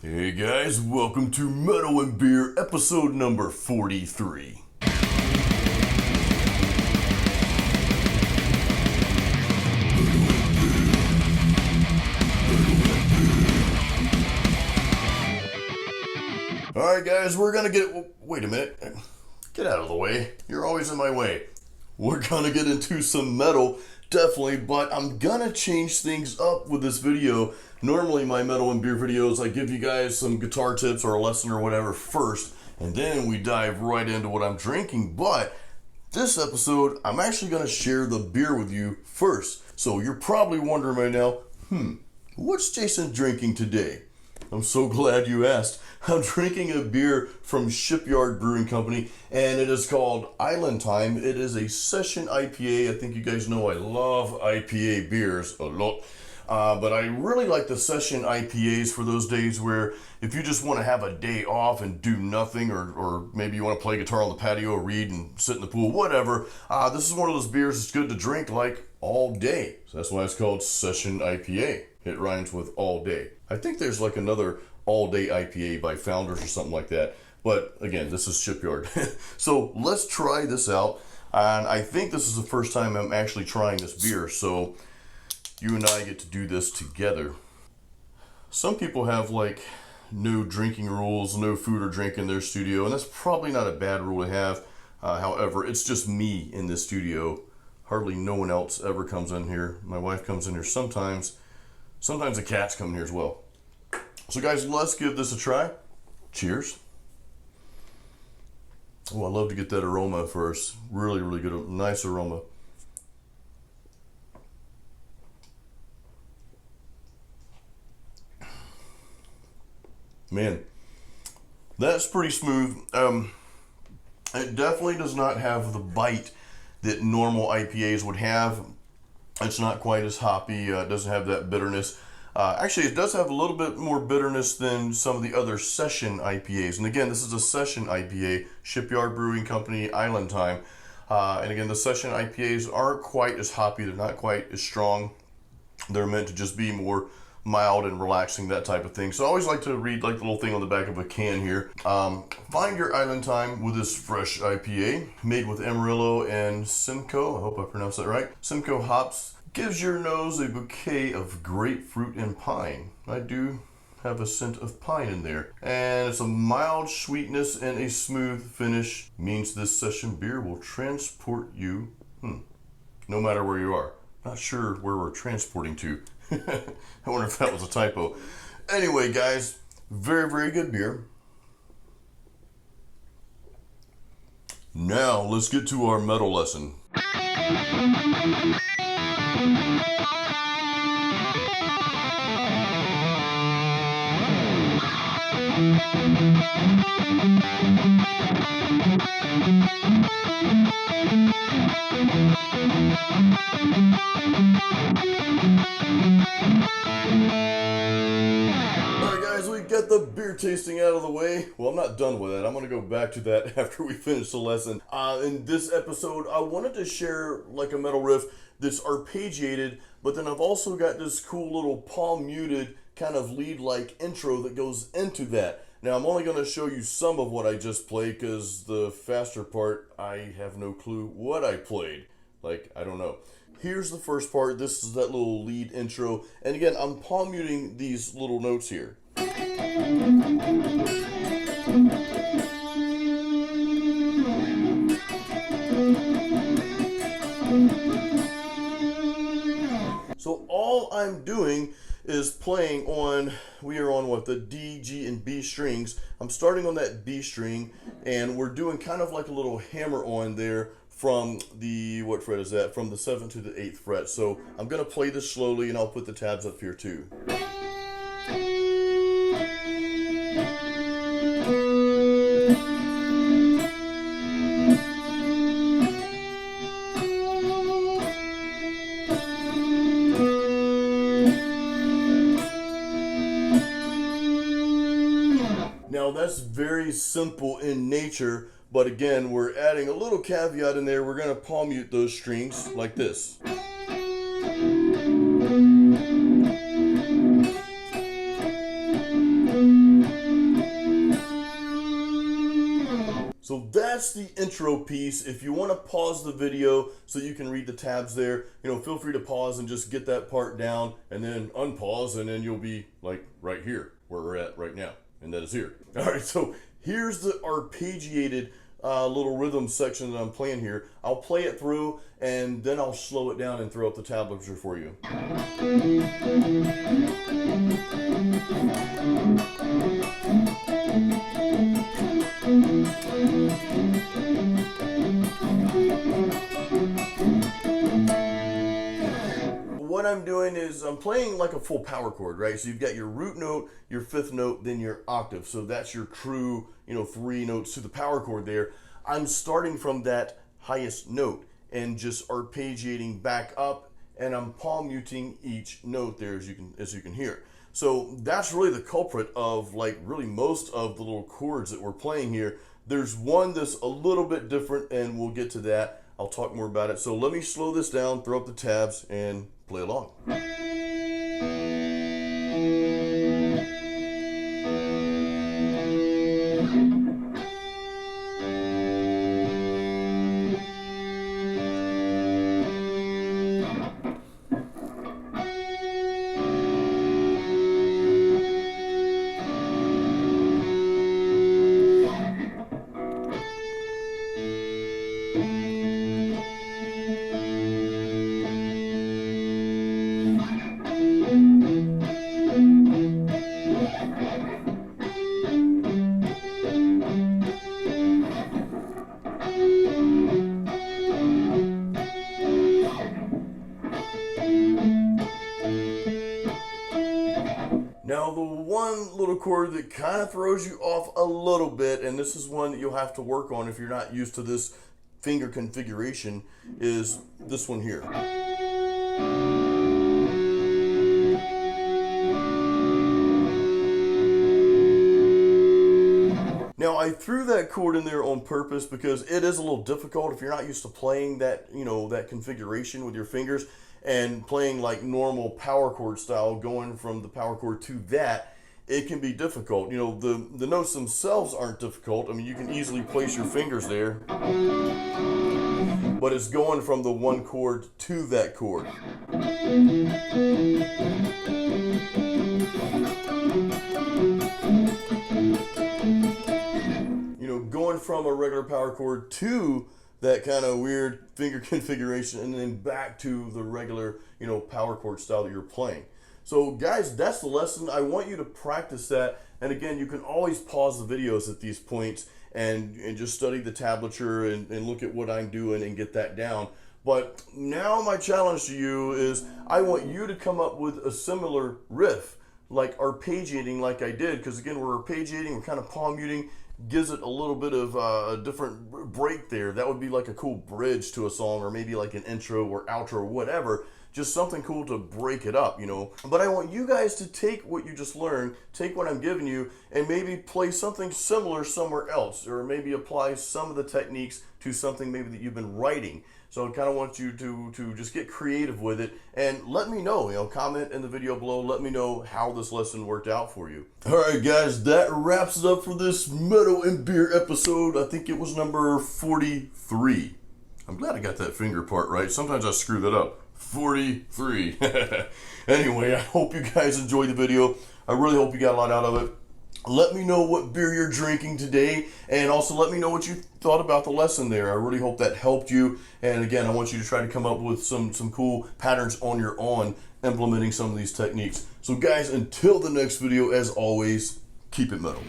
Hey guys, welcome to Metal and Beer episode number 43. Alright guys, we're gonna wait a minute. Get out of the way. You're always in my way. We're gonna get into some metal, definitely, but I'm gonna change things up with this video. Normally my metal and beer videos, I give you guys some guitar tips or a lesson or whatever first, and then we dive right into what I'm drinking. But this episode, I'm actually gonna share the beer with you first. So you're probably wondering right now, what's Jason drinking today? I'm so glad you asked. I'm drinking a beer from Shipyard Brewing Company, and it is called Island Time. It is a session IPA. I think you guys know I love IPA beers a lot. But I really like the session IPAs for those days where if you just want to have a day off and do nothing, or maybe you want to play guitar on the patio, read and sit in the pool, whatever. This is one of those beers that's good to drink like all day. So that's why it's called session IPA. It rhymes with all day. I think there's like another all day IPA by Founders or something like that. But again, this is Shipyard. So let's try this out. And I think this is the first time I'm actually trying this beer. So you and I get to do this together. Some people have like no drinking rules, no food or drink in their studio, and that's probably not a bad rule to have. However, it's just me in this studio. Hardly no one else ever comes in here. My wife comes in here sometimes. Sometimes the cats come in here as well. So guys, let's give this a try. Cheers. Oh, I love to get that aroma first. Really, really good, nice aroma. Man, that's pretty smooth. It definitely does not have the bite that normal IPAs would have. It's not quite as hoppy. It doesn't have that bitterness. Actually, it does have a little bit more bitterness than some of the other session IPAs. And again, this is a session IPA, Shipyard Brewing Company, Island Time. And again, the session IPAs aren't quite as hoppy. They're not quite as strong. They're meant to just be more mild and relaxing, that type of thing. So I always like to read like the little thing on the back of a can here. Find your Island Time with this fresh IPA made with Amarillo and Simcoe. I hope I pronounced that right. Simcoe hops. Gives your nose a bouquet of grapefruit and pine. I do have a scent of pine in there. And it's a mild sweetness and a smooth finish. Means this session beer will transport you, no matter where you are. Not sure where we're transporting to. I wonder if that was a typo. Anyway, guys, very, very good beer. Now, let's get to our metal lesson. Alright guys, we got the beer tasting out of the way. Well, I'm not done with it. I'm going to go back to that after we finish the lesson. In this episode, I wanted to share like a metal riff that's arpeggiated, but then I've also got this cool little palm muted kind of lead-like intro that goes into that. Now, I'm only going to show you some of what I just played because the faster part, I have no clue what I played. Like, I don't know. Here's the first part. This is that little lead intro. And again, I'm palm muting these little notes here. So all I'm doing is playing on, we are on what, the D, G, and B strings. I'm starting on that B string, and we're doing kind of like a little hammer on there from the, what fret is that? From the 7th to the 8th fret. So I'm going to play this slowly, and I'll put the tabs up here too. Now that's very simple in nature, but again, we're adding a little caveat in there. We're going to palm mute those strings like this. that's the intro piece. If you want to pause the video so you can read the tabs there, feel free to pause and just get that part down and then unpause, and then you'll be like right here where we're at right now, and that is here. All right, so here's the arpeggiated little rhythm section that I'm playing here. I'll play it through and then I'll slow it down and throw up the tablature for you. What I'm doing is I'm playing like a full power chord, right? So you've got your root note, your fifth note, then your octave. So that's your true, 3 notes to the power chord there. I'm starting from that highest note and just arpeggiating back up, and I'm palm muting each note there, as you can hear. So that's really the culprit of like really most of the little chords that we're playing here. There's one that's a little bit different, and we'll get to that. I'll talk more about it. So let me slow this down, throw up the tabs, and play along. Now the one little chord that kind of throws you off a little bit, and this is one that you'll have to work on if you're not used to this finger configuration, is this one here. Now I threw that chord in there on purpose because it is a little difficult if you're not used to playing that, that configuration with your fingers and playing like normal power chord style, going from the power chord to that. It can be difficult. The notes themselves aren't difficult. I mean, you can easily place your fingers there, but it's going from the one chord to that chord. Going from a regular power chord to that kind of weird finger configuration, and then back to the regular, power chord style that you're playing. So guys, that's the lesson. I want you to practice that. And again, you can always pause the videos at these points and just study the tablature and look at what I'm doing and get that down. But now my challenge to you is I want you to come up with a similar riff, like arpeggiating like I did, because again, we're arpeggiating, we're kind of palm muting, gives it a little bit of a different break there. That would be like a cool bridge to a song, or maybe like an intro or outro or whatever. Just something cool to break it up, But I want you guys to take what you just learned, take what I'm giving you, and maybe play something similar somewhere else, or maybe apply some of the techniques to something maybe that you've been writing. So I kind of want you to just get creative with it, and let me know, comment in the video below, let me know how this lesson worked out for you. All right, guys, that wraps it up for this Metal and Beer episode. I think it was number 43. I'm glad I got that finger part right. Sometimes I screw that up. 43. Anyway, I hope you guys enjoyed the video. I really hope you got a lot out of it. Let me know what beer you're drinking today, and also let me know what you thought about the lesson there. I really hope that helped you. And again, I want you to try to come up with some cool patterns on your own, implementing some of these techniques. So guys, until the next video, as always, keep it metal.